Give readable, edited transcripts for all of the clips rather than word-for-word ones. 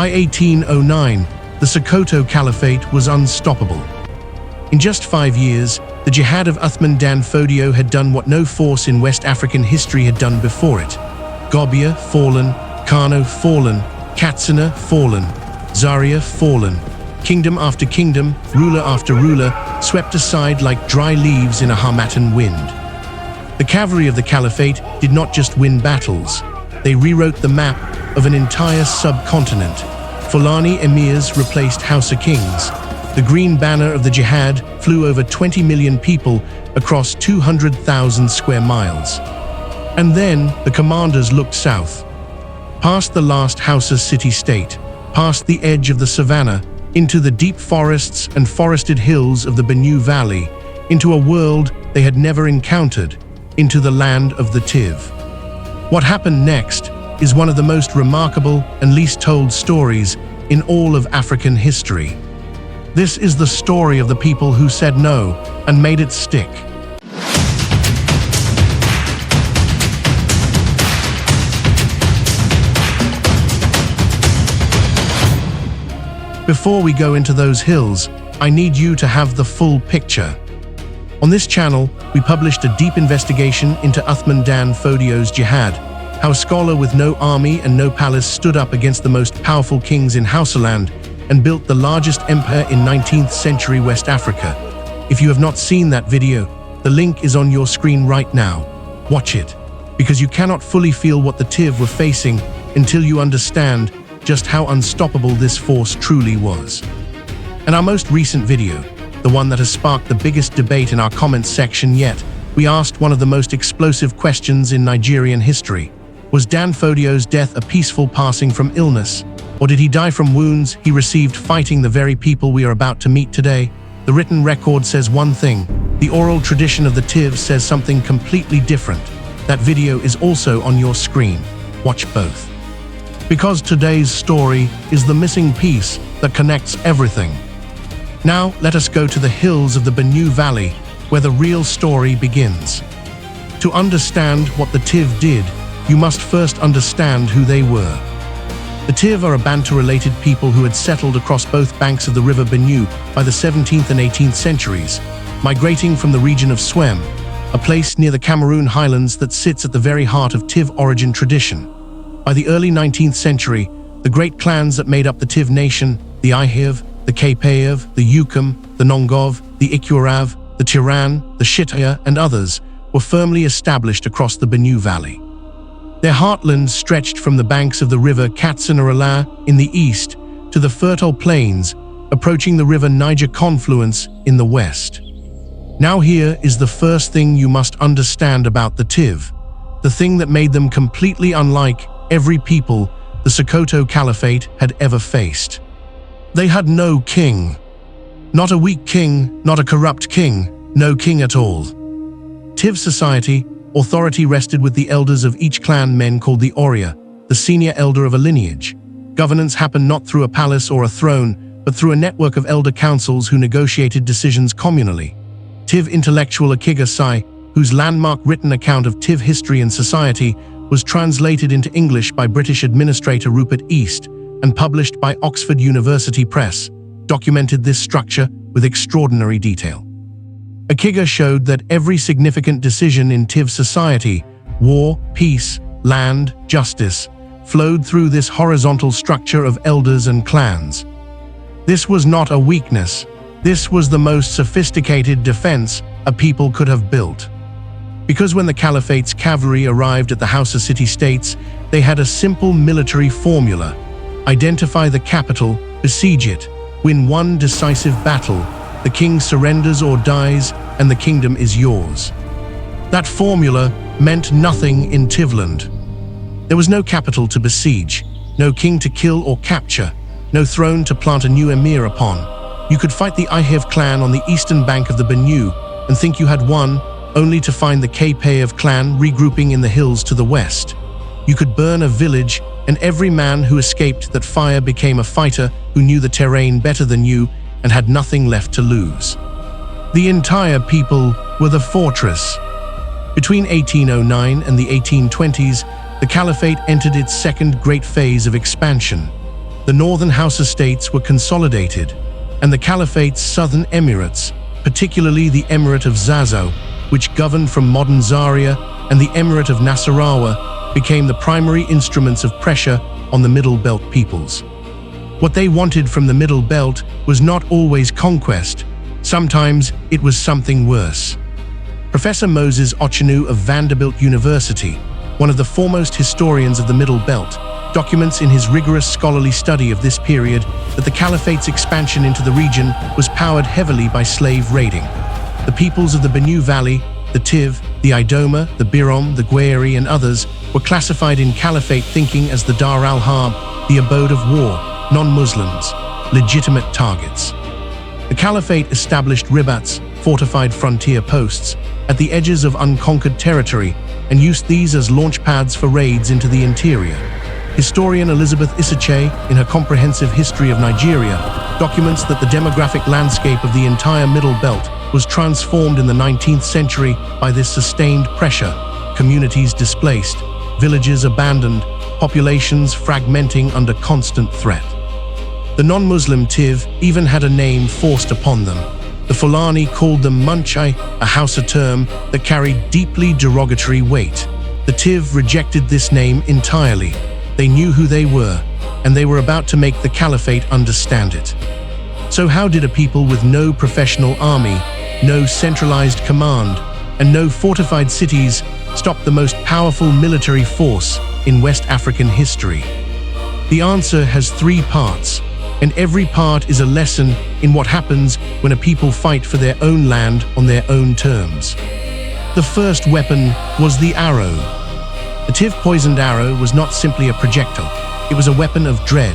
By 1809, the Sokoto Caliphate was unstoppable. In just 5 years, the Jihad of Uthman Dan Fodio had done what no force in West African history had done before it. Gobia fallen, Kano fallen, Katsina fallen, Zaria fallen. Kingdom after kingdom, ruler after ruler, swept aside like dry leaves in a harmattan wind. The cavalry of the Caliphate did not just win battles, they rewrote the map of an entire subcontinent. Fulani emirs replaced Hausa kings. The green banner of the Jihad flew over 20 million people across 200,000 square miles. And then the commanders looked south, past the last Hausa city-state, past the edge of the savannah, into the deep forests and forested hills of the Benue Valley, into a world they had never encountered, into the land of the Tiv. What happened next is one of the most remarkable and least told stories in all of African history. This is the story of the people who said no and made it stick. Before we go into those hills, I need you to have the full picture. On this channel, we published a deep investigation into Uthman Dan Fodio's Jihad, how a scholar with no army and no palace stood up against the most powerful kings in Hausaland and built the largest empire in 19th century West Africa. If you have not seen that video, the link is on your screen right now. Watch it, because you cannot fully feel what the Tiv were facing until you understand just how unstoppable this force truly was. In our most recent video, the one that has sparked the biggest debate in our comments section yet, we asked one of the most explosive questions in Nigerian history. Was Dan Fodio's death a peaceful passing from illness, or did he die from wounds he received fighting the very people we are about to meet today? The written record says one thing, the oral tradition of the Tiv says something completely different. That video is also on your screen. Watch both. Because today's story is the missing piece that connects everything. Now, let us go to the hills of the Benue Valley, where the real story begins. To understand what the Tiv did, you must first understand who they were. The Tiv are a Bantu-related people who had settled across both banks of the river Benue by the 17th and 18th centuries, migrating from the region of Swem, a place near the Cameroon highlands that sits at the very heart of Tiv origin tradition. By the early 19th century, the great clans that made up the Tiv nation, the Ihiv, the Kepeyev, the Yukum, the Nongov, the Ikurav, the Tiran, the Shitaya, and others, were firmly established across the Benue Valley. Their heartland stretched from the banks of the river Katsina in the east to the fertile plains approaching the river Niger confluence in the west. Now here is the first thing you must understand about the Tiv, the thing that made them completely unlike every people the Sokoto Caliphate had ever faced. They had no king. Not a weak king, not a corrupt king, no king at all. Tiv society, authority rested with the elders of each clan, men called the Oria, the senior elder of a lineage. Governance happened not through a palace or a throne, but through a network of elder councils who negotiated decisions communally. Tiv intellectual Akiga Sai, whose landmark written account of Tiv history and society was translated into English by British administrator Rupert East and published by Oxford University Press, documented this structure with extraordinary detail. Akiga showed that every significant decision in Tiv society, war, peace, land, justice, flowed through this horizontal structure of elders and clans. This was not a weakness. This was the most sophisticated defense a people could have built. Because when the Caliphate's cavalry arrived at the Hausa city-states, they had a simple military formula. Identify the capital, besiege it, win one decisive battle, the king surrenders or dies, and the kingdom is yours. That formula meant nothing in Tivland. There was no capital to besiege, no king to kill or capture, no throne to plant a new emir upon. You could fight the Ihiv clan on the eastern bank of the Benue and think you had won, only to find the Kepeyev clan regrouping in the hills to the west. You could burn a village, and every man who escaped that fire became a fighter who knew the terrain better than you and had nothing left to lose. The entire people were the fortress. Between 1809 and the 1820s, the Caliphate entered its second great phase of expansion. The northern Hausa states were consolidated, and the Caliphate's southern emirates, particularly the Emirate of Zazzau, which governed from modern Zaria, and the Emirate of Nasarawa, became the primary instruments of pressure on the Middle Belt peoples. What they wanted from the Middle Belt was not always conquest. Sometimes it was something worse. Professor Moses Ochenu of Vanderbilt University, one of the foremost historians of the Middle Belt, documents in his rigorous scholarly study of this period that the Caliphate's expansion into the region was powered heavily by slave raiding. The peoples of the Benue Valley, the Tiv, the Idoma, the Birom, the Gweri, and others were classified in Caliphate thinking as the Dar al-Harb, the abode of war, non-Muslims, legitimate targets. The Caliphate established ribats, fortified frontier posts, at the edges of unconquered territory and used these as launch pads for raids into the interior. Historian Elizabeth Isache, in her comprehensive history of Nigeria, documents that the demographic landscape of the entire Middle Belt was transformed in the 19th century by this sustained pressure, communities displaced, villages abandoned, populations fragmenting under constant threat. The non-Muslim Tiv even had a name forced upon them. The Fulani called them Munchai, a Hausa term that carried deeply derogatory weight. The Tiv rejected this name entirely. They knew who they were, and they were about to make the Caliphate understand it. So how did a people with no professional army, no centralized command, and no fortified cities stop the most powerful military force in West African history? The answer has three parts, and every part is a lesson in what happens when a people fight for their own land on their own terms. The first weapon was the arrow. The Tiv poisoned arrow was not simply a projectile, it was a weapon of dread.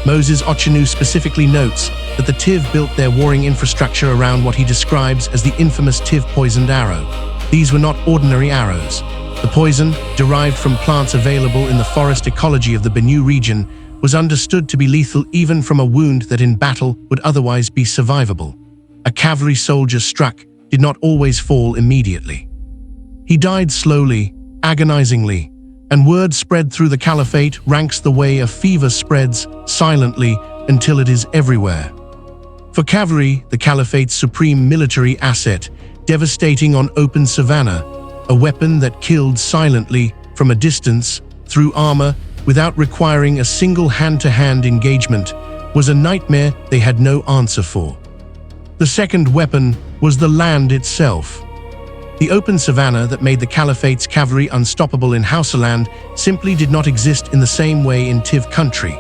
Moses Ochenu specifically notes that the Tiv built their warring infrastructure around what he describes as the infamous Tiv poisoned arrow. These were not ordinary arrows. The poison, derived from plants available in the forest ecology of the Benue region, was understood to be lethal even from a wound that in battle would otherwise be survivable. A cavalry soldier struck did not always fall immediately. He died slowly, agonizingly, and word spread through the Caliphate ranks the way a fever spreads silently until it is everywhere. For cavalry, the Caliphate's supreme military asset, devastating on open savanna, a weapon that killed silently from a distance through armor without requiring a single hand-to-hand engagement, was a nightmare they had no answer for. The second weapon was the land itself. The open savanna that made the Caliphate's cavalry unstoppable in Hausaland simply did not exist in the same way in Tiv country.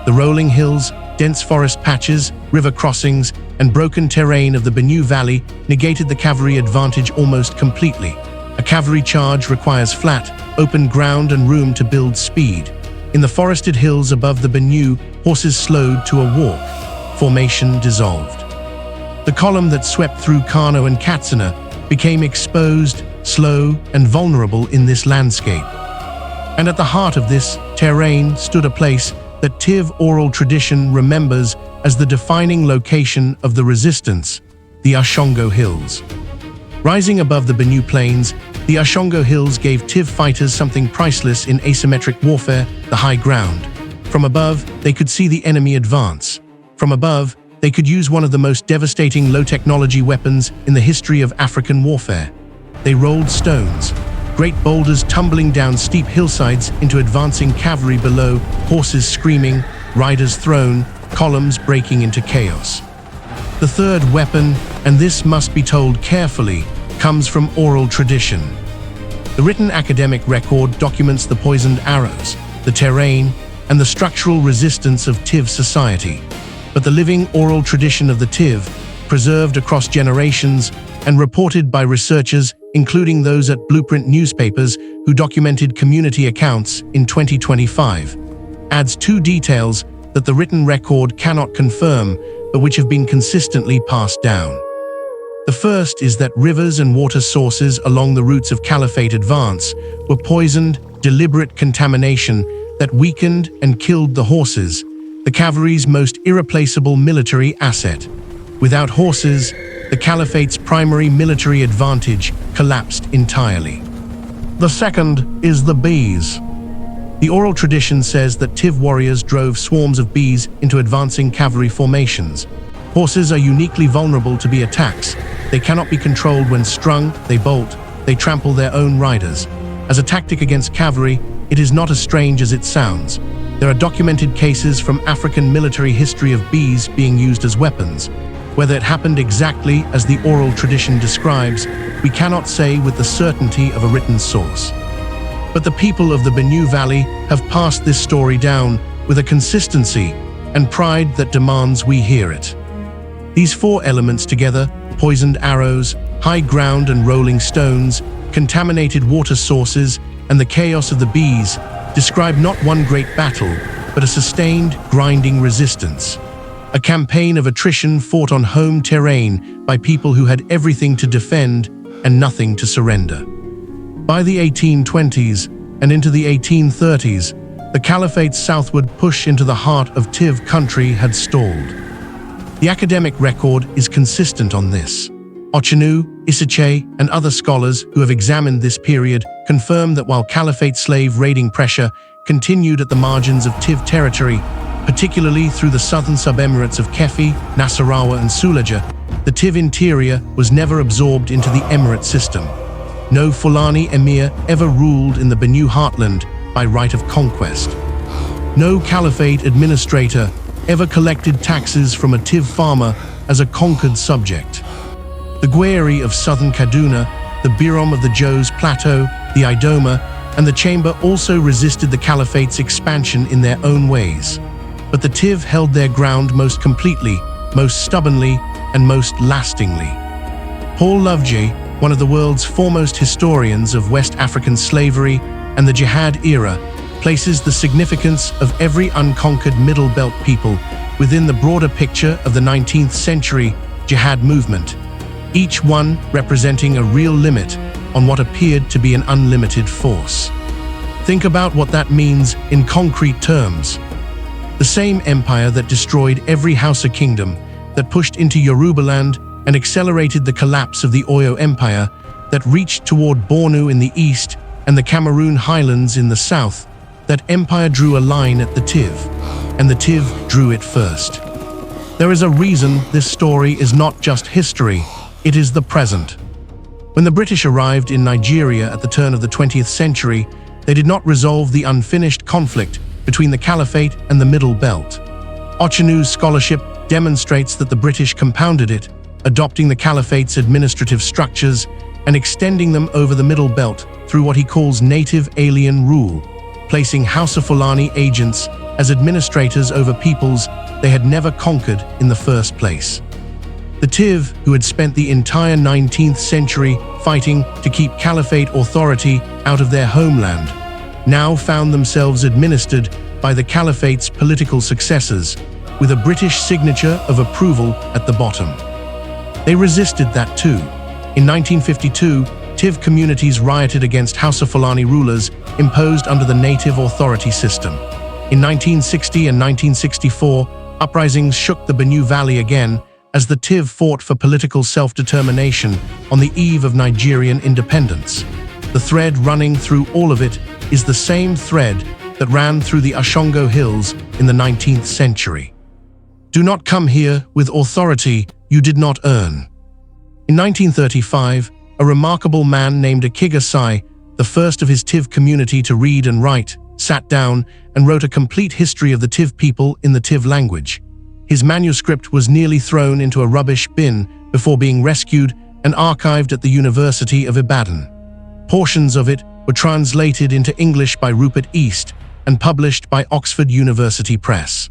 The rolling hills, dense forest patches, river crossings, and broken terrain of the Benue Valley negated the cavalry advantage almost completely. A cavalry charge requires flat, open ground and room to build speed. In the forested hills above the Benue, horses slowed to a walk. Formation dissolved. The column that swept through Kano and Katsina became exposed, slow, and vulnerable in this landscape. And at the heart of this terrain stood a place that Tiv oral tradition remembers as the defining location of the resistance, the Ushongo Hills. Rising above the Benue Plains, the Ushongo Hills gave Tiv fighters something priceless in asymmetric warfare, the high ground. From above, they could see the enemy advance. From above, they could use one of the most devastating low-technology weapons in the history of African warfare. They rolled stones, great boulders tumbling down steep hillsides into advancing cavalry below, horses screaming, riders thrown, columns breaking into chaos. The third weapon, and this must be told carefully, comes from oral tradition. The written academic record documents the poisoned arrows, the terrain, and the structural resistance of Tiv society. But the living oral tradition of the Tiv, preserved across generations and reported by researchers, including those at Blueprint newspapers who documented community accounts in 2025, adds two details that the written record cannot confirm, but which have been consistently passed down. The first is that rivers and water sources along the routes of Caliphate advance were poisoned, deliberate contamination that weakened and killed the horses, the cavalry's most irreplaceable military asset. Without horses, the Caliphate's primary military advantage collapsed entirely. The second is the bees. The oral tradition says that Tiv warriors drove swarms of bees into advancing cavalry formations. Horses are uniquely vulnerable to bee attacks. They cannot be controlled when strung, they bolt, they trample their own riders. As a tactic against cavalry, it is not as strange as it sounds. There are documented cases from African military history of bees being used as weapons. Whether it happened exactly as the oral tradition describes, we cannot say with the certainty of a written source. But the people of the Benue Valley have passed this story down with a consistency and pride that demands we hear it. These four elements together, poisoned arrows, high ground and rolling stones, contaminated water sources, and the chaos of the bees, describe not one great battle, but a sustained, grinding resistance. A campaign of attrition fought on home terrain by people who had everything to defend and nothing to surrender. By the 1820s and into the 1830s, the Caliphate's southward push into the heart of Tiv country had stalled. The academic record is consistent on this. Oshongo, Isiche, and other scholars who have examined this period confirm that while Caliphate slave raiding pressure continued at the margins of Tiv territory, particularly through the southern sub-emirates of Kefi, Nasarawa, and Suleja, the Tiv interior was never absorbed into the emirate system. No Fulani emir ever ruled in the Benue heartland by right of conquest. No Caliphate administrator ever collected taxes from a Tiv farmer as a conquered subject. The Gweri of southern Kaduna, the Birom of the Jos Plateau, the Idoma, and the Chamber also resisted the Caliphate's expansion in their own ways. But the Tiv held their ground most completely, most stubbornly, and most lastingly. Paul Lovejoy, one of the world's foremost historians of West African slavery and the Jihad era, places the significance of every unconquered Middle Belt people within the broader picture of the 19th century Jihad movement, each one representing a real limit on what appeared to be an unlimited force. Think about what that means in concrete terms. The same empire that destroyed every Hausa kingdom, that pushed into Yorubaland and accelerated the collapse of the Oyo Empire, that reached toward Bornu in the east and the Cameroon highlands in the south, that empire drew a line at the Tiv, and the Tiv drew it first. There is a reason this story is not just history, it is the present. When the British arrived in Nigeria at the turn of the 20th century, they did not resolve the unfinished conflict between the Caliphate and the Middle Belt. Oshongo's scholarship demonstrates that the British compounded it, adopting the Caliphate's administrative structures and extending them over the Middle Belt through what he calls native alien rule, placing Hausa Fulani agents as administrators over peoples they had never conquered in the first place. The Tiv, who had spent the entire 19th century fighting to keep Caliphate authority out of their homeland, now found themselves administered by the Caliphate's political successors, with a British signature of approval at the bottom. They resisted that too. In 1952, Tiv communities rioted against Hausa Fulani rulers imposed under the native authority system. In 1960 and 1964, uprisings shook the Benue Valley again as the Tiv fought for political self-determination on the eve of Nigerian independence. The thread running through all of it is the same thread that ran through the Ushongo hills in the 19th century. Do not come here with authority you did not earn. In 1935, a remarkable man named Akiga, the first of his Tiv community to read and write, sat down and wrote a complete history of the Tiv people in the Tiv language. His manuscript was nearly thrown into a rubbish bin before being rescued and archived at the University of Ibadan. Portions of it were translated into English by Rupert East and published by Oxford University Press.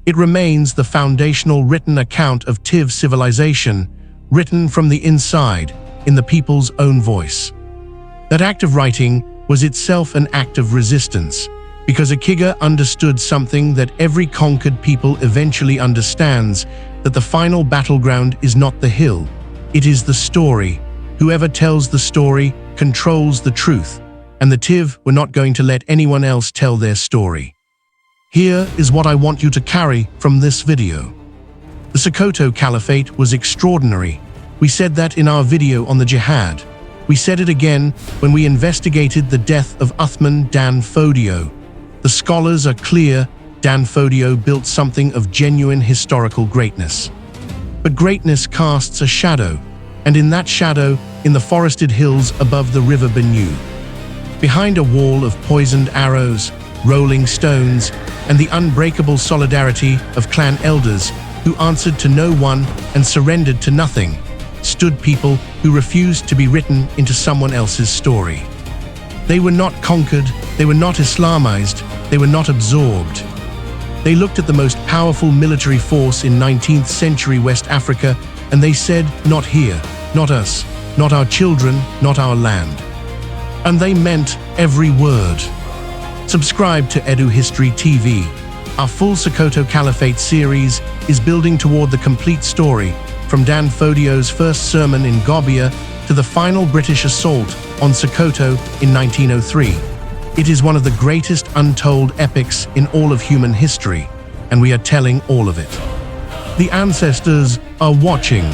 It remains the foundational written account of Tiv civilization, written from the inside, in the people's own voice. That act of writing was itself an act of resistance, because Akiga understood something that every conquered people eventually understands, that the final battleground is not the hill, it is the story. Whoever tells the story controls the truth, and the Tiv were not going to let anyone else tell their story. Here is what I want you to carry from this video. The Sokoto Caliphate was extraordinary. We said that in our video on the Jihad. We said it again when we investigated the death of Uthman Dan Fodio, The scholars are clear: Dan Fodio built something of genuine historical greatness. But greatness casts a shadow, and in that shadow, in the forested hills above the river Benue, behind a wall of poisoned arrows, rolling stones, and the unbreakable solidarity of clan elders who answered to no one and surrendered to nothing, stood people who refused to be written into someone else's story. They were not conquered, they were not Islamized, they were not absorbed. They looked at the most powerful military force in 19th century West Africa and they said, "Not here, not us, not our children, not our land." And they meant every word. Subscribe to Edu History TV. Our full Sokoto Caliphate series is building toward the complete story, from Dan Fodio's first sermon in Gobia to the final British assault on Sokoto in 1903. It is one of the greatest untold epics in all of human history, and we are telling all of it. The ancestors are watching.